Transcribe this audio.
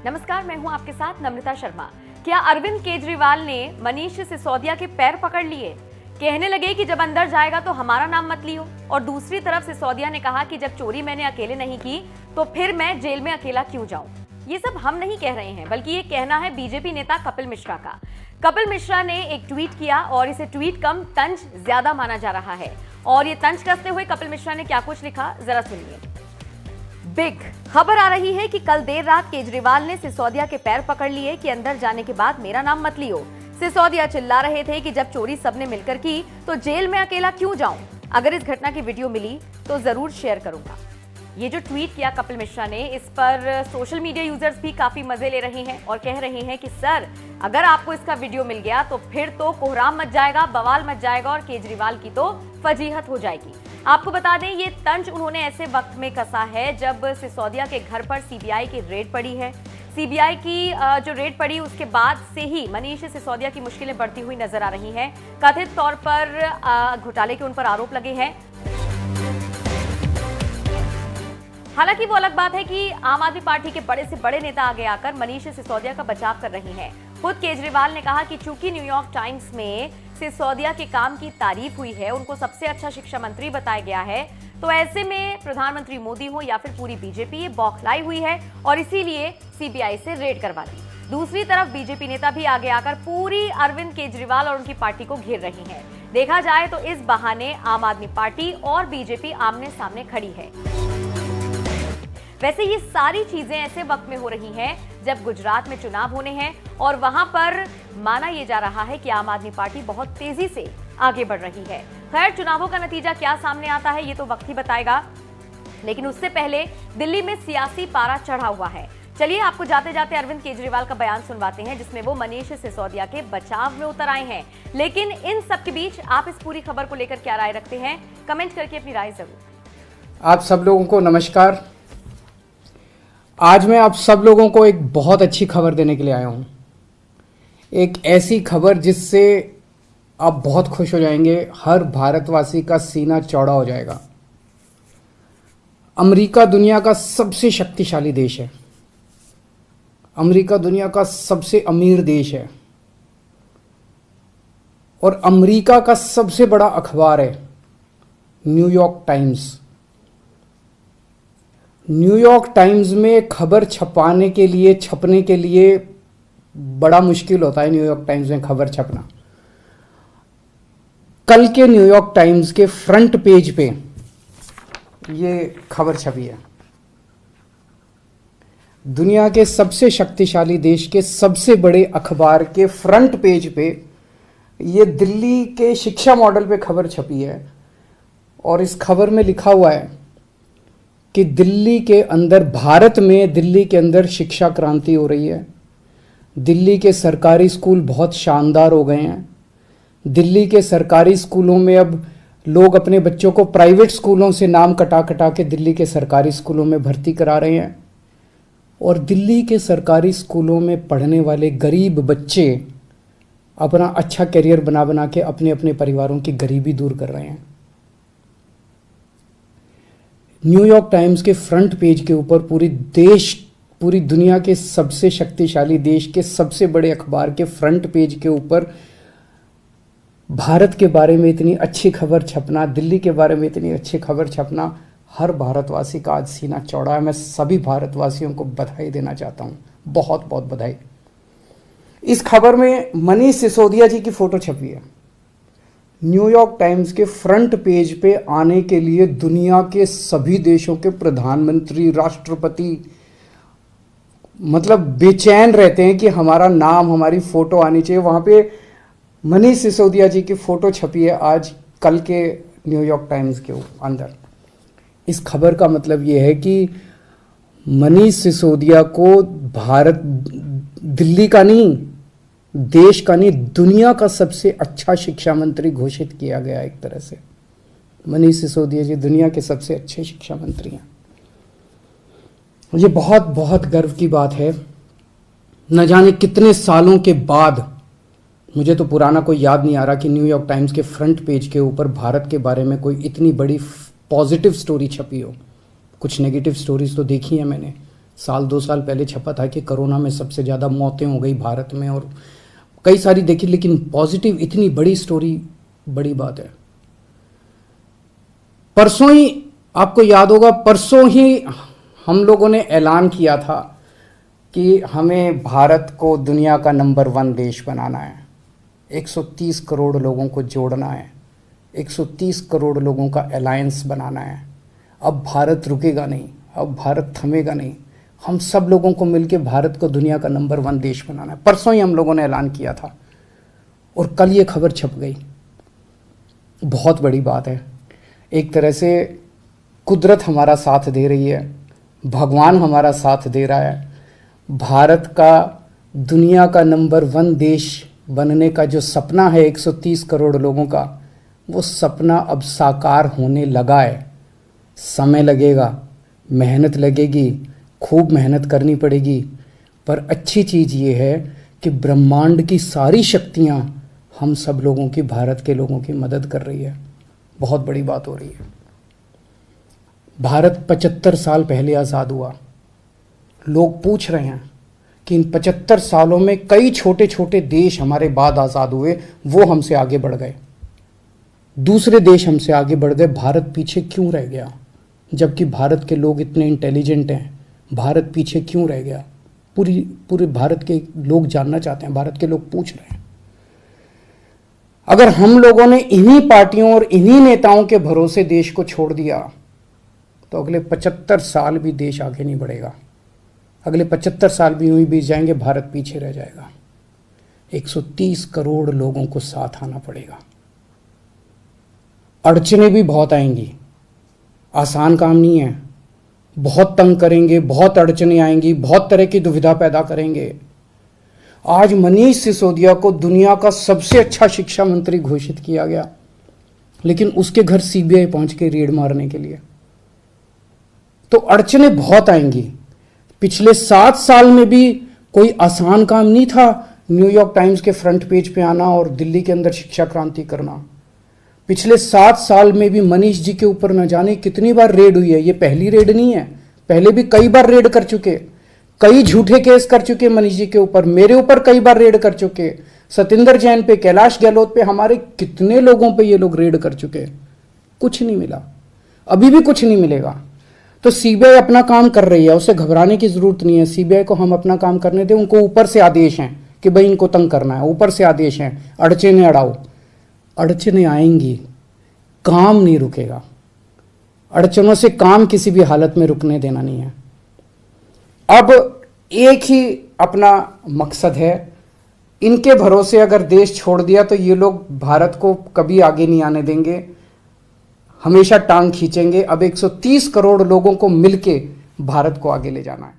नमस्कार, मैं हूं आपके साथ नम्रता शर्मा। क्या अरविंद केजरीवाल ने मनीष सिसोदिया के पैर पकड़ लिए? कहने लगे कि जब अंदर जाएगा तो हमारा नाम मत लियो। और दूसरी तरफ सिसोदिया ने कहा कि जब चोरी मैंने अकेले नहीं की तो फिर मैं जेल में अकेला क्यों जाऊं। ये सब हम नहीं कह रहे हैं, बल्कि ये कहना है बीजेपी नेता कपिल मिश्रा का। कपिल मिश्रा ने एक ट्वीट किया और इसे ट्वीट कम तंज ज्यादा माना जा रहा है। और ये तंज कसते हुए कपिल मिश्रा ने क्या कुछ लिखा, जरा सुनिए। बिग खबर आ रही है कि कल देर रात केजरीवाल ने सिसोदिया के पैर पकड़ लिए कि अंदर जाने के बाद मेरा नाम मत लियो। सिसोदिया चिल्ला रहे थे कि जब चोरी सबने मिलकर की तो जेल में अकेला क्यों जाऊं। अगर इस घटना की वीडियो मिली तो जरूर शेयर करूंगा। ये जो ट्वीट किया कपिल मिश्रा ने, इस पर सोशल मीडिया यूजर्स भी काफी मजे ले रहे हैं और कह रहे हैं कि सर, अगर आपको इसका वीडियो मिल गया तो फिर तो कोहराम मच जाएगा, बवाल मच जाएगा और केजरीवाल की तो फजीहत हो जाएगी। आपको बता दें, ये तंज उन्होंने ऐसे वक्त में कसा है जब सिसोदिया के घर पर सीबीआई की रेड पड़ी है। सीबीआई की जो रेड पड़ी उसके बाद से ही मनीष सिसोदिया की मुश्किलें बढ़ती हुई नजर आ रही हैं। कथित तौर पर घोटाले के उन पर आरोप लगे हैं। हालांकि वो अलग बात है कि आम आदमी पार्टी के बड़े से बड़े नेता आगे आकर मनीष सिसोदिया का बचाव कर रहे हैं। खुद केजरीवाल ने कहा कि चूंकि न्यूयॉर्क टाइम्स में सिसोदिया के काम की तारीफ हुई है, उनको सबसे अच्छा शिक्षा मंत्री बताया गया है, तो ऐसे में प्रधानमंत्री मोदी हो या फिर पूरी बीजेपी ये बौखलाई हुई है और इसीलिए सीबीआई से रेड करवा दी। दूसरी तरफ बीजेपी नेता भी आगे आकर पूरी अरविंद केजरीवाल और उनकी पार्टी को घेर रही हैं। देखा जाए तो इस बहाने आम आदमी पार्टी और बीजेपी आमने सामने खड़ी है। वैसे ये सारी चीजें ऐसे वक्त में हो रही हैं जब गुजरात में चुनाव होने हैं और वहां पर माना यह जा रहा है कि आम आदमी पार्टी बहुत तेजी से आगे बढ़ रही है। खैर, चुनावों का नतीजा क्या सामने आता है ये तो वक्त ही बताएगा, लेकिन उससे पहले दिल्ली में सियासी पारा चढ़ा हुआ है। चलिए आपको जाते जाते अरविंद केजरीवाल का बयान सुनवाते हैं, जिसमें वो मनीष सिसोदिया के बचाव में उतर आए हैं। लेकिन इन सब के बीच आप इस पूरी खबर को लेकर क्या राय रखते हैं, कमेंट करके अपनी राय जरूर। आप सब लोगों को नमस्कार। आज मैं आप सब लोगों को एक बहुत अच्छी खबर देने के लिए आया हूं। एक ऐसी खबर जिससे आप बहुत खुश हो जाएंगे, हर भारतवासी का सीना चौड़ा हो जाएगा। अमेरिका दुनिया का सबसे शक्तिशाली देश है। अमेरिका दुनिया का सबसे अमीर देश है और अमेरिका का सबसे बड़ा अखबार है न्यूयॉर्क टाइम्स। न्यूयॉर्क टाइम्स में खबर छपने के लिए बड़ा मुश्किल होता है। न्यूयॉर्क टाइम्स में खबर छपना। कल के न्यूयॉर्क टाइम्स के फ्रंट पेज पे ये खबर छपी है। दुनिया के सबसे शक्तिशाली देश के सबसे बड़े अखबार के फ्रंट पेज पे ये दिल्ली के शिक्षा मॉडल पे खबर छपी है और इस खबर में लिखा हुआ है कि दिल्ली के अंदर, भारत में दिल्ली के अंदर शिक्षा क्रांति हो रही है। दिल्ली के सरकारी स्कूल बहुत शानदार हो गए हैं। दिल्ली के सरकारी स्कूलों में अब लोग अपने बच्चों को प्राइवेट स्कूलों से नाम कटा कटा के दिल्ली के सरकारी स्कूलों में भर्ती करा रहे हैं और दिल्ली के सरकारी स्कूलों में पढ़ने वाले गरीब बच्चे अपना अच्छा करियर बना बना के अपने अपने परिवारों की गरीबी दूर कर रहे हैं। न्यूयॉर्क टाइम्स के फ्रंट पेज के ऊपर पूरी दुनिया के सबसे शक्तिशाली देश के सबसे बड़े अखबार के फ्रंट पेज के ऊपर भारत के बारे में इतनी अच्छी खबर छपना, दिल्ली के बारे में इतनी अच्छी खबर छपना, हर भारतवासी का आज सीना चौड़ा है। मैं सभी भारतवासियों को बधाई देना चाहता हूं, बहुत बहुत बधाई। इस खबर में मनीष सिसोदिया जी की फोटो छपी है। न्यूयॉर्क टाइम्स के फ्रंट पेज पे आने के लिए दुनिया के सभी देशों के प्रधानमंत्री, राष्ट्रपति मतलब बेचैन रहते हैं कि हमारा नाम, हमारी फोटो आनी चाहिए। वहां पे मनीष सिसोदिया जी की फोटो छपी है आज कल के न्यूयॉर्क टाइम्स के अंदर। इस खबर का मतलब यह है कि मनीष सिसोदिया को भारत, दिल्ली का नहीं, देश का नहीं, दुनिया का सबसे अच्छा शिक्षा मंत्री घोषित किया गया। एक तरह से मनीष सिसोदिया जी दुनिया के सबसे अच्छे शिक्षा मंत्री हैं। ये बहुत बहुत गर्व की बात है। न जाने कितने सालों के बाद, मुझे तो पुराना कोई याद नहीं आ रहा कि न्यूयॉर्क टाइम्स के फ्रंट पेज के ऊपर भारत के बारे में कोई इतनी बड़ी पॉजिटिव स्टोरी छपी हो। कुछ नेगेटिव स्टोरीज तो देखी है मैंने, साल 2 साल पहले छपा था कि कोरोना में सबसे ज़्यादा मौतें हो गई भारत में, और कई सारी देखी, लेकिन पॉजिटिव इतनी बड़ी स्टोरी बड़ी बात है। परसों ही आपको याद होगा, परसों ही हम लोगों ने ऐलान किया था कि हमें भारत को दुनिया का नंबर 1 देश बनाना है, 130 करोड़ लोगों को जोड़ना है, 130 करोड़ लोगों का अलायंस बनाना है। अब भारत रुकेगा नहीं, अब भारत थमेगा नहीं, हम सब लोगों को मिलकर भारत को दुनिया का नंबर 1 देश बनाना है। परसों ही हम लोगों ने ऐलान किया था और कल ये खबर छप गई। बहुत बड़ी बात है। एक तरह से कुदरत हमारा साथ दे रही है, भगवान हमारा साथ दे रहा है। भारत का दुनिया का नंबर 1 देश बनने का जो सपना है 130 करोड़ लोगों का, वो सपना अब साकार होने लगा है। समय लगेगा, मेहनत लगेगी, खूब मेहनत करनी पड़ेगी, पर अच्छी चीज़ ये है कि ब्रह्मांड की सारी शक्तियाँ हम सब लोगों की, भारत के लोगों की मदद कर रही है। बहुत बड़ी बात हो रही है। भारत 75 साल पहले आज़ाद हुआ। लोग पूछ रहे हैं कि इन 75 सालों में कई छोटे छोटे देश हमारे बाद आज़ाद हुए, वो हमसे आगे बढ़ गए, दूसरे देश हमसे आगे बढ़ गए, भारत पीछे क्यों रह गया? जबकि भारत के लोग इतने इंटेलिजेंट हैं, भारत पीछे क्यों रह गया? पूरे भारत के लोग जानना चाहते हैं, भारत के लोग पूछ रहे हैं। अगर हम लोगों ने इन्हीं पार्टियों और इन्हीं नेताओं के भरोसे देश को छोड़ दिया तो अगले 75 साल भी देश आगे नहीं बढ़ेगा। अगले 75 साल भी यूं ही बीत जाएंगे, भारत पीछे रह जाएगा। 130 करोड़ लोगों को साथ आना पड़ेगा। अड़चनें भी बहुत आएंगी, आसान काम नहीं है। बहुत तंग करेंगे, बहुत अड़चनें आएंगी, बहुत तरह की दुविधा पैदा करेंगे। आज मनीष सिसोदिया को दुनिया का सबसे अच्छा शिक्षा मंत्री घोषित किया गया, लेकिन उसके घर सीबीआई पहुंच के रेड मारने के लिए। तो अड़चनें बहुत आएंगी। पिछले 7 साल में भी कोई आसान काम नहीं था न्यूयॉर्क टाइम्स के फ्रंट पेज पे आना और दिल्ली के अंदर शिक्षा क्रांति करना। पिछले 7 साल में भी मनीष जी के ऊपर न जाने कितनी बार रेड हुई है। ये पहली रेड नहीं है, पहले भी कई बार रेड कर चुके, कई झूठे केस कर चुके मनीष जी के ऊपर, मेरे ऊपर कई बार रेड कर चुके, सतिंदर जैन पे, कैलाश गहलोत पे, हमारे कितने लोगों पे ये लोग रेड कर चुके, कुछ नहीं मिला, अभी भी कुछ नहीं मिलेगा। तो सीबीआई अपना काम कर रही है, उसे घबराने की जरूरत नहीं है। सीबीआई को हम अपना काम करने दें। उनको ऊपर से आदेश हैं कि भाई इनको तंग करना है, ऊपर से आदेश हैं, अड़चनें अड़ाओ। अड़चनें आएंगी, काम नहीं रुकेगा। अड़चनों से काम किसी भी हालत में रुकने देना नहीं है। अब एक ही अपना मकसद है, इनके भरोसे अगर देश छोड़ दिया तो ये लोग भारत को कभी आगे नहीं आने देंगे, हमेशा टांग खींचेंगे। अब 130 करोड़ लोगों को मिलके भारत को आगे ले जाना है।